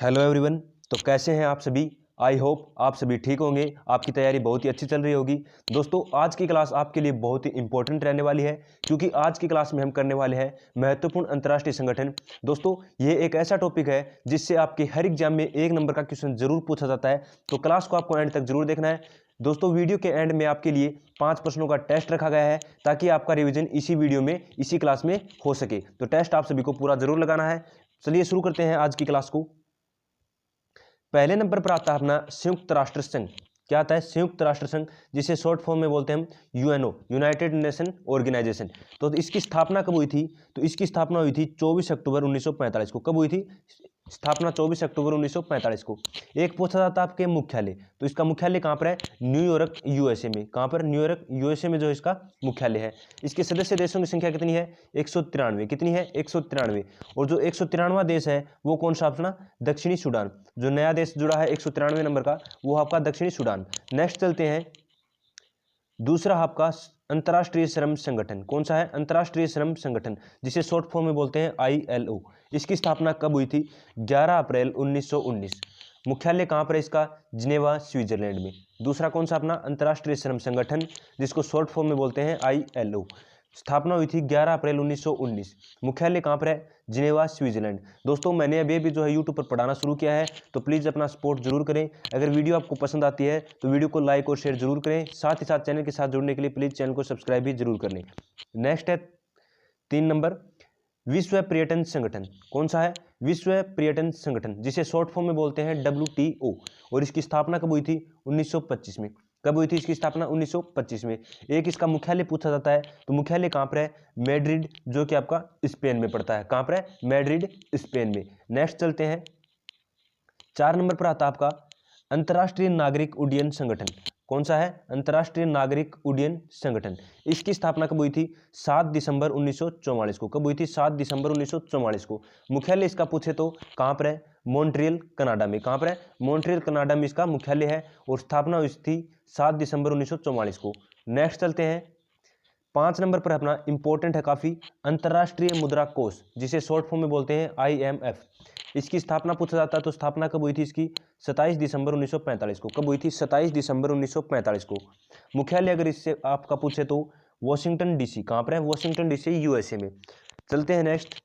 Hello everyone. तो कैसे हैं आप सभी। आई होप आप सभी ठीक होंगे, आपकी तैयारी बहुत ही अच्छी चल रही होगी। दोस्तों आज की क्लास आपके लिए बहुत ही इंपॉर्टेंट रहने वाली है, क्योंकि आज की क्लास में हम करने वाले हैं महत्वपूर्ण अंतर्राष्ट्रीय संगठन। दोस्तों ये एक ऐसा टॉपिक है जिससे आपके हर एग्जाम में 1 नंबर का क्वेश्चन जरूर पूछा जाता है, तो क्लास को आपको एंड तक जरूर देखना है। दोस्तों वीडियो के एंड में आपके लिए 5 प्रश्नों का टेस्ट रखा गया है, ताकि आपका रिवीजन इसी वीडियो में इसी क्लास में हो सके। तो टेस्ट आप सभी को पूरा जरूर लगाना है। चलिए शुरू करते हैं आज की क्लास को। पहले नंबर पर आता है अपना संयुक्त राष्ट्र संघ। क्या आता है? संयुक्त राष्ट्र संघ, जिसे शॉर्ट फॉर्म में बोलते हैं हम यूएनओ, यूनाइटेड नेशन ऑर्गेनाइजेशन। तो इसकी स्थापना कब हुई थी? तो इसकी स्थापना हुई थी 24 अक्टूबर 1945 को। कब हुई थी स्थापना? 24 अक्टूबर 1945 को। एक पूछा जाता है आपके मुख्यालय, तो इसका मुख्यालय कहाँ पर है? न्यूयॉर्क यूएसए में। कहाँ पर? न्यूयॉर्क यूएसए में जो इसका मुख्यालय है। इसके सदस्य देशों की संख्या कितनी है? 193। कितनी है? 193। और जो 193वां देश है वो कौन सा अपना? दक्षिणी सूडान। जो नया देश जुड़ा है 193 नंबर का, वो आपका दक्षिणी सूडान। नेक्स्ट चलते हैं, दूसरा आपका अंतर्राष्ट्रीय श्रम संगठन। कौन सा है? अंतर्राष्ट्रीय श्रम संगठन, जिसे शॉर्ट फॉर्म में बोलते हैं ILO। इसकी स्थापना कब हुई थी? 11 अप्रैल 1919। मुख्यालय कहाँ पर है इसका? जिनेवा, स्विट्जरलैंड में। दूसरा कौन सा अपना अंतर्राष्ट्रीय श्रम संगठन, जिसको शॉर्ट फॉर्म में बोलते हैं ILO। स्थापना हुई थी 11 अप्रैल 1919। मुख्यालय कहाँ पर है? Geneva, Switzerland. दोस्तों मैंने अभी भी जो है यूट्यूब पर पढ़ाना शुरू किया है, तो प्लीज़ अपना सपोर्ट जरूर करें। अगर वीडियो आपको पसंद आती है तो वीडियो को लाइक और शेयर जरूर करें। साथ ही साथ चैनल के साथ जुड़ने के लिए प्लीज़ चैनल को सब्सक्राइब भी जरूर कर लें। नेक्स्ट है 3 नंबर, विश्व पर्यटन संगठन। कौन सा है? विश्व पर्यटन संगठन, जिसे शॉर्ट फॉर्म में बोलते हैं WTO। और इसकी स्थापना कब हुई थी? 1925 में। कब हुई थी इसकी स्थापना? 1925 में। एक इसका मुख्यालय पूछा जाता है, तो मुख्यालय कहाँ पर है? मैड्रिड, जो कि आपका स्पेन में पड़ता है। कहाँ पर है? मैड्रिड, स्पेन में। नेक्स्ट चलते हैं, 4 नंबर पर आता है आपका अंतर्राष्ट्रीय नागरिक उड्डयन संगठन। कौन सा है? अंतर्राष्ट्रीय नागरिक उड्डयन संगठन। इसकी स्थापना कब हुई थी? 7 दिसंबर 1944 को। कब हुई थी? 7 दिसंबर 1944 को। मुख्यालय इसका पूछे तो कहाँ पर है? मॉन्ट्रियल, कनाडा में। कहाँ पर है? मॉन्ट्रियल, कनाडा में इसका मुख्यालय है, और स्थापना हुई थी 7 दिसंबर 1944 को। नेक्स्ट चलते हैं, 5 नंबर पर अपना इंपॉर्टेंट है काफी, अंतर्राष्ट्रीय मुद्रा कोष, जिसे शॉर्ट फॉर्म में बोलते हैं IMF। इसकी स्थापना पूछा जाता है, तो स्थापना कब हुई थी इसकी? 27 दिसंबर 1945 को। कब हुई थी? 27 दिसंबर 1945 को। मुख्यालय अगर इससे आपका पूछे तो वॉशिंगटन DC। कहाँ पर है? वॉशिंगटन DC, USA में। चलते हैं नेक्स्ट,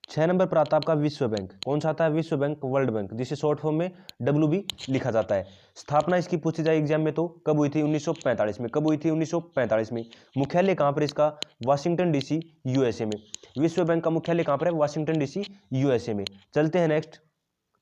6 नंबर पर आता है आपका विश्व बैंक। कौन सा आता है? विश्व बैंक, वर्ल्ड बैंक, जिसे शॉर्ट फॉर्म में WB लिखा जाता है। स्थापना इसकी पूछी जाए एग्जाम में तो कब हुई थी? 1945 में। कब हुई थी? 1945 में। मुख्यालय कहाँ पर इसका? वाशिंगटन DC, USA में। विश्व बैंक का मुख्यालय कहाँ पर है? वाशिंगटन DC, USA में। चलते हैं नेक्स्ट,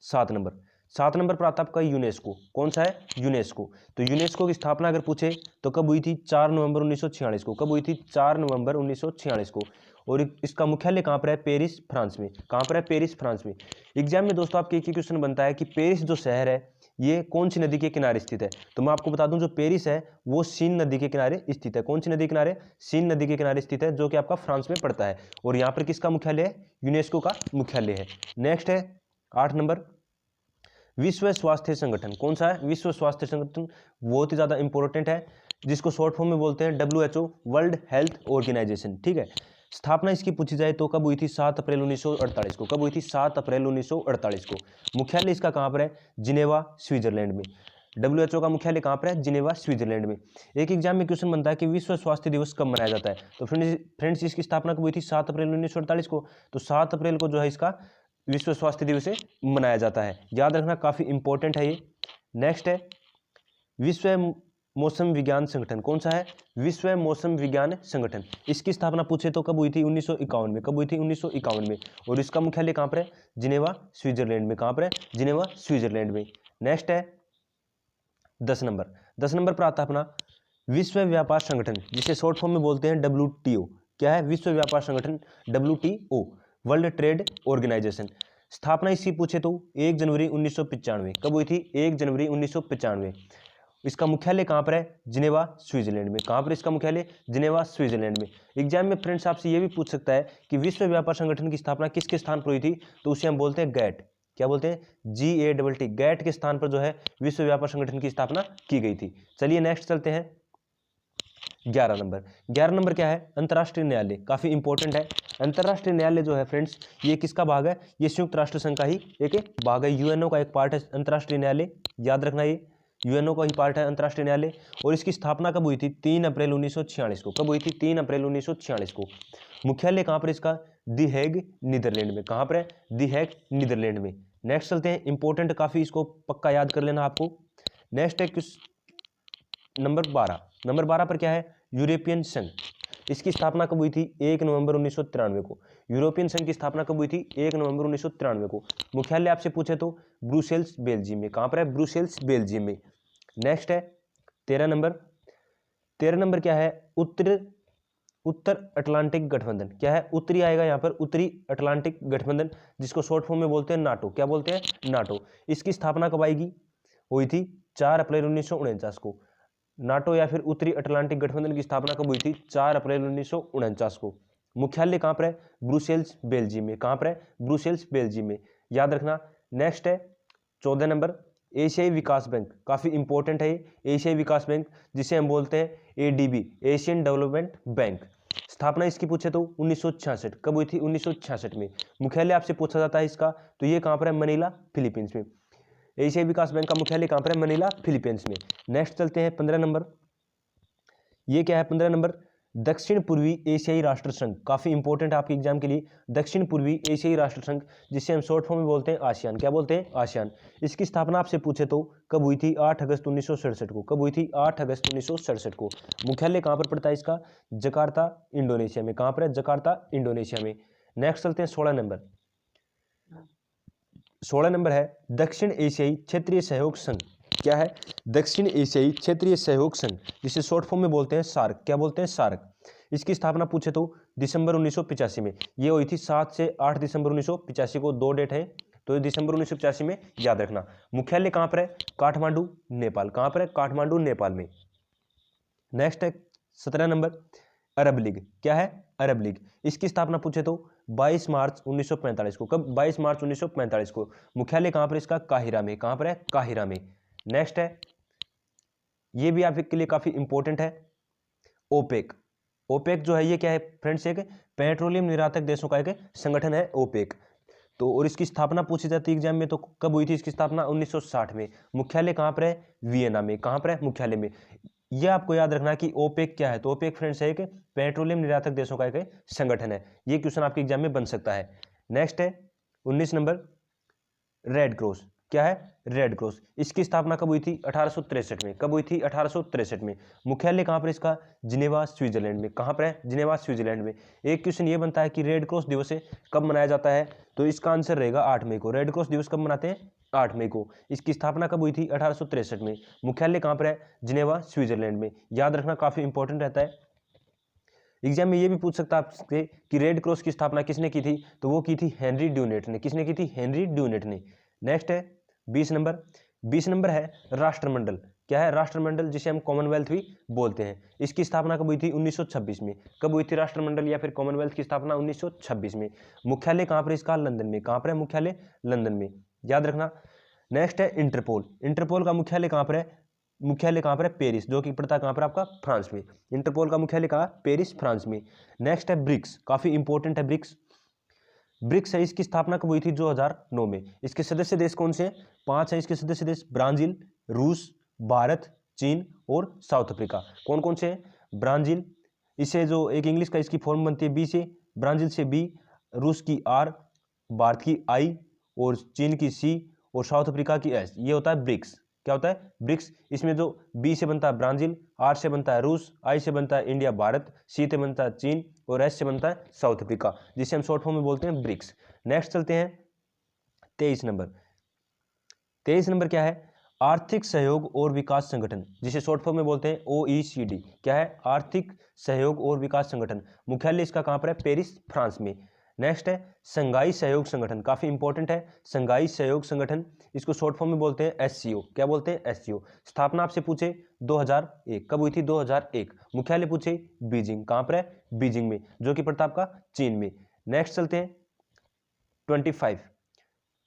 7 नंबर। 7 नंबर पर आता है आपका यूनेस्को। कौन सा है? यूनेस्को। तो यूनेस्को की स्थापना अगर पूछे तो कब हुई थी? 4 नवंबर 1946 को। कब हुई थी? 4 नवंबर 1946 को। और इसका मुख्यालय कहाँ पर है? पेरिस, फ्रांस में। कहाँ पर है? पेरिस, फ्रांस में। एग्जाम में दोस्तों आपके एक ही क्वेश्चन बनता है कि पेरिस जो शहर है ये कौन सी नदी के किनारे स्थित है? तो मैं आपको बता दूं, जो पेरिस है वो सीन नदी के किनारे स्थित है। कौन सी नदी के किनारे? सीन नदी के किनारे स्थित है, जो कि आपका फ्रांस में पड़ता है। और यहाँ पर किसका मुख्यालय है? यूनेस्को का मुख्यालय है। नेक्स्ट है 8 नंबर, विश्व स्वास्थ्य संगठन। कौन सा है? विश्व स्वास्थ्य संगठन बहुत ही ज्यादा इंपॉर्टेंट है, जिसको शॉर्ट फॉर्म में बोलते हैं WHO, वर्ल्ड हेल्थ ऑर्गेनाइजेशन। ठीक है। स्थापना इसकी पूछी जाए तो कब हुई थी? 7 अप्रैल 1948 को। कब हुई थी? 7 अप्रैल 1948 को। मुख्यालय इसका कहाँ पर है? जिनेवा, स्विट्जरलैंड में। WHO का मुख्यालय कहाँ पर है? जिनेवा, स्विट्जरलैंड में। एक एग्जाम में क्वेश्चन बनता है कि विश्व स्वास्थ्य दिवस कब मनाया जाता है? तो फ्रेंड्स इसकी स्थापना कब हुई थी? 7 अप्रैल 1948 को। तो 7 अप्रैल को जो है इसका विश्व स्वास्थ्य दिवस मनाया जाता है। याद रखना, काफी इंपॉर्टेंट है ये। नेक्स्ट है विश्व मौसम विज्ञान संगठन। कौन सा है? विश्व मौसम विज्ञान संगठन। इसकी स्थापना पूछे तो कब हुई थी? 1951 में। कब हुई थी? 1951 में। और इसका मुख्यालय कहाँ पर है? जिनेवा, स्विट्जरलैंड में। कहाँ पर है? जिनेवा, स्विट्जरलैंड में। नेक्स्ट है 10 नंबर। 10 नंबर पर आता है अपना विश्व व्यापार संगठन, जिसे शॉर्ट फॉर्म में बोलते हैं WTO। क्या है? विश्व व्यापार संगठन, WTO, वर्ल्ड ट्रेड ऑर्गेनाइजेशन। स्थापना इसकी पूछे तो 1 जनवरी 1995। कब हुई थी? 1 जनवरी 1995। इसका मुख्यालय कहाँ पर है? जिनेवा, स्विट्जरलैंड में। कहाँ पर इसका मुख्यालय? जिनेवा, स्विट्जरलैंड में। एग्जाम में फ्रेंड्स आपसे ये भी पूछ सकता है कि विश्व व्यापार संगठन की स्थापना किसके स्थान पर हुई थी? तो उसे हम बोलते हैं गैट। क्या बोलते हैं? GATT, गैट के स्थान पर जो है विश्व व्यापार संगठन की स्थापना की गई थी। चलिए नेक्स्ट चलते हैं, 11 नंबर। 11 नंबर क्या है? अंतर्राष्ट्रीय न्यायालय। काफी इंपॉर्टेंट है। अंतर्राष्ट्रीय न्यायालय जो है फ्रेंड्स, ये किसका भाग है? ये संयुक्त राष्ट्र संघ का ही एक भाग है, यूएनओ का एक पार्ट है अंतर्राष्ट्रीय न्यायालय, याद रखना ये यूएनओ का ही पार्ट है अंतर्राष्ट्रीय न्यायालय। और इसकी स्थापना कब हुई थी? 3 अप्रैल 1946 को। कब हुई थी? 3 अप्रैल 1946 को। मुख्यालय कहाँ पर इसका? दी हेग, नीदरलैंड में। कहाँ पर है? दी हेग, नीदरलैंड में। नेक्स्ट चलते हैं, इंपॉर्टेंट काफी, इसको पक्का याद कर लेना आपको। नेक्स्ट है किस नंबर 12। नंबर 12 पर क्या है? यूरोपियन संघ। इसकी स्थापना कब हुई थी? 1 नवंबर 1993 को। यूरोपियन संघ की स्थापना कब हुई थी? 1 नवंबर 1993 को। मुख्यालय आपसे पूछे तो ब्रुसेल्स, बेल्जियम में। कहाँ पर है? ब्रुसेल्स, बेल्जियम में। नेक्स्ट है 13 नंबर। 13 नंबर क्या है? उत्तर अटलांटिक गठबंधन। क्या है? उत्तरी आएगा यहाँ पर, उत्तरी अटलांटिक गठबंधन, जिसको शॉर्ट फॉर्म में बोलते हैं नाटो। क्या बोलते हैं? नाटो। इसकी स्थापना कब आएगी? हुई थी 4 अप्रैल 1949 को। नाटो या फिर उत्तरी अटलांटिक गठबंधन की स्थापना कब हुई थी? 4 अप्रैल 1949 को। मुख्यालय कहाँ पर है? ब्रुसेल्स, बेल्जियम में। कहाँ पर है? ब्रुसेल्स, बेल्जियम में, याद रखना। नेक्स्ट है 14 नंबर, एशियाई विकास बैंक। काफ़ी इंपॉर्टेंट है ये एशियाई विकास बैंक, जिसे हम बोलते हैं एडीबी, एशियन डेवलपमेंट बैंक। स्थापना इसकी पूछे तो 1966। कब हुई थी? 1966 में। मुख्यालय आपसे पूछा जाता है इसका, तो ये कहाँ पर है? मनीला, फिलीपींस में। एशियाई विकास बैंक का मुख्यालय कहाँ पर है? मनीला, फिलीपींस में। नेक्स्ट चलते हैं 15 नंबर। ये क्या है? 15 नंबर, दक्षिण पूर्वी एशियाई राष्ट्र संघ। काफी इंपॉर्टेंट है आपके एग्जाम के लिए, दक्षिण पूर्वी एशियाई राष्ट्र संघ, जिसे हम शॉर्ट फॉर्म में बोलते हैं आसियान। क्या बोलते हैं? आसियान। इसकी स्थापना आपसे पूछे तो कब हुई थी? 8 अगस्त 1967 को। कब हुई थी? 8 अगस्त 1967 को। मुख्यालय कहाँ पर पड़ता है इसका? जकार्ता, इंडोनेशिया में। कहाँ पर है? जकार्ता, इंडोनेशिया में। नेक्स्ट चलते हैं 16 नंबर। 16 नंबर है दक्षिण एशियाई क्षेत्रीय सहयोग संघ। क्या है? दक्षिण एशियाई क्षेत्रीय सहयोग संघ, जिसे शॉर्ट फॉर्म में बोलते हैं सार्क। क्या बोलते हैं? सार्क। इसकी स्थापना पूछे तो दिसंबर 1985 में। ये हुई थी 7 से 8 दिसंबर 1985 को, 2 डेट है, तो दिसंबर 1985 में, याद रखना। मुख्यालय कहाँ पर है? काठमांडू, नेपाल। कहाँ पर है? काठमांडू, नेपाल में। नेक्स्ट है 17 नंबर, अरब लीग। क्या है? अरब लीग। इसकी स्थापना पूछे तो 22 मार्च 1945 को। कब? 22 मार्च 1945 को। मुख्यालय कहाँ पर इसका? काहिरा में। कहाँ पर है? काहिरा में। नेक्स्ट है, ये भी आपके लिए काफी इंपॉर्टेंट है, ओपेक। ओपेक जो है ये क्या है फ्रेंड्स? एक पेट्रोलियम निर्यातक देशों का एक संगठन है ओपेक। तो और इसकी स्थापना पूछी जाती है एग्जाम में, तो कब हुई थी इसकी स्थापना? 1960 में। मुख्यालय कहाँ पर है? वियना में। कहाँ पर है? मुख्यालय में। यह आपको याद रखना कि ओपेक क्या है, तो ओपेक फ्रेंड्स है एक पेट्रोलियम निर्यातक देशों का एक संगठन है। ये क्वेश्चन आपके एग्जाम में बन सकता है। नेक्स्ट है 19 नंबर, रेड क्रॉस। क्या है? Red cross. इसकी स्थापना कब हुई थी? 1863 में। कब हुई थी? 1863 में। मुख्यालय कहाँ पर इसका? जिनेवा, स्विट्जरलैंड में। कहाँ पर है? जिनेवा, स्विट्जरलैंड में। एक क्वेश्चन ये बनता है कि रेड क्रॉस दिवस कब मनाया जाता है, तो इसका आंसर रहेगा 8 मई को। रेड क्रॉस दिवस कब मनाते हैं? 8 मई को। इसकी स्थापना कब हुई थी? 1863 में। मुख्यालय कहाँ पर है? जिनेवा, स्विट्जरलैंड में। याद रखना, काफी इंपॉर्टेंट रहता है। एग्जाम में ये भी पूछ सकता है आपसे कि रेड क्रॉस की स्थापना किसने की थी, तो वो की थी हेनरी ड्यूनेट ने। किसने की थी? हेनरी ड्यूनेट ने। नेक्स्ट है 20 नंबर। 20 नंबर है राष्ट्रमंडल। क्या है? राष्ट्रमंडल, जिसे हम कॉमनवेल्थ भी बोलते हैं। इसकी स्थापना कब हुई थी? 1926 में। कब हुई थी राष्ट्रमंडल या फिर कॉमनवेल्थ की स्थापना? 1926 में। मुख्यालय कहाँ पर इसका? लंदन में। कहाँ पर है मुख्यालय? लंदन में, याद रखना। नेक्स्ट है इंटरपोल। इंटरपोल का मुख्यालय कहाँ पर है? मुख्यालय कहाँ पर है? पेरिस, जो कि पड़ता है कहाँ पर आपका? फ्रांस में। इंटरपोल का मुख्यालय कहाँ? पेरिस, फ्रांस में। नेक्स्ट है ब्रिक्स। काफी इंपॉर्टेंट है ब्रिक्स। ब्रिक्स है, इसकी स्थापना कब हुई थी? 2009 में। इसके सदस्य देश कौन से हैं? 5 है इसके सदस्य देश, ब्राजील, रूस, भारत, चीन और साउथ अफ्रीका। कौन कौन से हैं? ब्राजील, इसे जो एक इंग्लिश का इसकी फॉर्म बनती है बी से, ब्राजील से बी, रूस की आर, भारत की आई और चीन की सी और साउथ अफ्रीका की एस। ये होता है ब्रिक्स। क्या होता है? ब्रिक्स। इसमें जो बी से बनता है ब्राजील, आर से बनता है रूस, आई से बनता है इंडिया भारत, सी से बनता है चीन और एस से बनता है साउथ अफ्रीका, जिसे हम शॉर्ट फॉर्म में बोलते हैं ब्रिक्स। नेक्स्ट चलते हैं 23 नंबर। 23 नंबर क्या है? आर्थिक सहयोग और विकास संगठन, जिसे शॉर्ट फॉर्म में बोलते हैं OECD। क्या है? आर्थिक सहयोग और विकास संगठन। मुख्यालय इसका कहाँ पर है? पेरिस, फ्रांस में। नेक्स्ट है संघाई सहयोग संगठन। काफी इंपॉर्टेंट है संघाई सहयोग संगठन, इसको शॉर्ट फॉर्म में बोलते हैं SCO। क्या बोलते हैं? SCO। स्थापना आपसे पूछे 2001। कब हुई थी? 2001। मुख्यालय पूछे बीजिंग। कहाँ पर है? बीजिंग में, जो कि पड़ता आपका चीन में। नेक्स्ट चलते हैं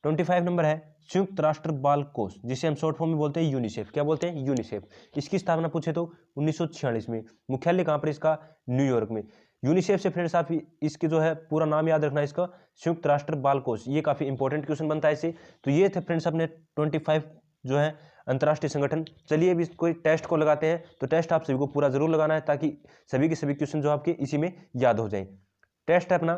25 नंबर है संयुक्त राष्ट्र बाल कोष, जिसे हम शॉर्ट फॉर्म में बोलते हैं यूनिसेफ। क्या बोलते हैं? यूनिसेफ। इसकी स्थापना पूछे तो 1946 में। मुख्यालय कहाँ पर इसका? न्यूयॉर्क में। यूनिसेफ से फ्रेंड्स आप इसके जो है पूरा नाम याद रखना इसका, संयुक्त राष्ट्र बाल कोष। ये काफ़ी इंपॉर्टेंट क्वेश्चन बनता है इससे। तो ये थे फ्रेंड्स अपने 25 जो है अंतर्राष्ट्रीय संगठन। चलिए अभी कोई टेस्ट को लगाते हैं। तो टेस्ट आप सभी को पूरा जरूर लगाना है ताकि सभी के सभी क्वेश्चन जो आपके इसी में याद हो जाएं। टेस्ट है अपना,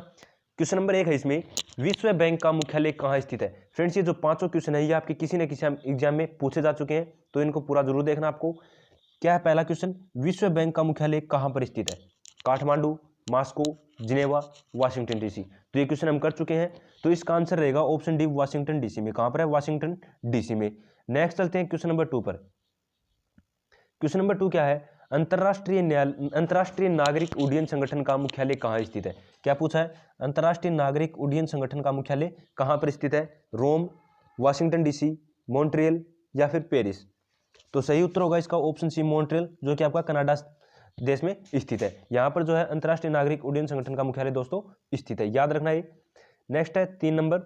क्वेश्चन नंबर 1 है इसमें, विश्व बैंक का मुख्यालय कहाँ स्थित है। फ्रेंड्स ये जो पांचों क्वेश्चन है ये आपके किसी न किसी एग्जाम में पूछे जा चुके हैं, तो इनको पूरा जरूर देखना आपको। क्या है पहला क्वेश्चन, विश्व बैंक का मुख्यालय कहाँ पर स्थित है। Kathmandu, Moscow, Geneva, Washington DC. तो ये क्वेश्चन हम कर चुके हैं, तो इसका आंसर रहेगा ऑप्शन डी, वाशिंगटन डीसी में। कहां पर है, वाशिंगटन डीसी में। नेक्स्ट चलते हैं क्वेश्चन नंबर 2 पर। क्वेश्चन नंबर 2 क्या है, अंतर्राष्ट्रीय नागरिक उड्डयन संगठन का मुख्यालय कहां स्थित है। क्या पूछा है, अंतर्राष्ट्रीय नागरिक उड्डयन संगठन का मुख्यालय कहां पर स्थित है। रोम, वाशिंगटन डीसी, मॉन्ट्रियल या फिर पेरिस। तो सही उत्तर होगा इसका ऑप्शन सी, मॉन्ट्रियल, जो कि आपका कनाडा देश में स्थित है। यहां पर जो है अंतर्राष्ट्रीय नागरिक उड्डयन संगठन का मुख्यालय दोस्तों स्थित है, याद रखना ये। नेक्स्ट है 3 नंबर,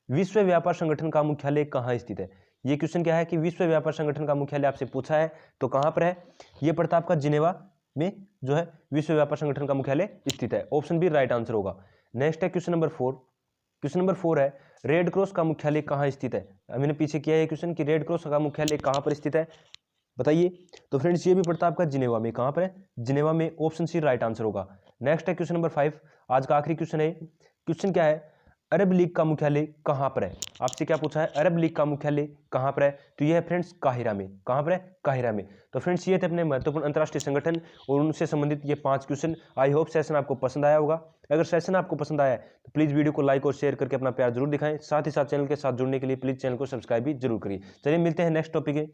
विश्व व्यापार संगठन का मुख्यालय कहां स्थित है। ये क्वेश्चन क्या है कि विश्व व्यापार संगठन का मुख्यालय आपसे पूछा है, तो कहां पर है। ये पड़ता आपका जिनेवा में जो है विश्व व्यापार संगठन का मुख्यालय स्थित है। ऑप्शन बी राइट आंसर होगा। नेक्स्ट है क्वेश्चन नंबर 4। क्वेश्चन नंबर 4 है, रेड क्रॉस का मुख्यालय कहां स्थित है। मैंने पीछे किया है क्वेश्चन कि रेड क्रॉस का मुख्यालय कहां पर स्थित है, बताइए। तो फ्रेंड्स ये भी पड़ता है आपका जिनेवा में। कहां पर है, जिनेवा में। ऑप्शन सी राइट आंसर होगा। नेक्स्ट है क्वेश्चन नंबर 5, आज का आखिरी क्वेश्चन है। क्वेश्चन क्या है, अरब लीग का मुख्यालय कहां पर है। आपसे क्या पूछा है, अरब लीग का मुख्यालय कहां पर है। तो ये है फ्रेंड्स काहिरा में। कहां पर है, काहिरा में। तो फ्रेंड्स ये थे अपने महत्वपूर्ण अंतर्राष्ट्रीय संगठन और उनसे संबंधित ये 5 क्वेश्चन। आई होप सेशन आपको पसंद आया होगा। अगर सेशन आपको पसंद आया है तो प्लीज़ वीडियो को लाइक और शेयर करके अपना प्यार जरूर दिखाएं। साथ ही साथ चैनल के साथ जुड़ने के लिए प्लीज़ चैनल को सब्सक्राइब भी जरूर करिए। चलिए मिलते हैं नेक्स्ट टॉपिक है।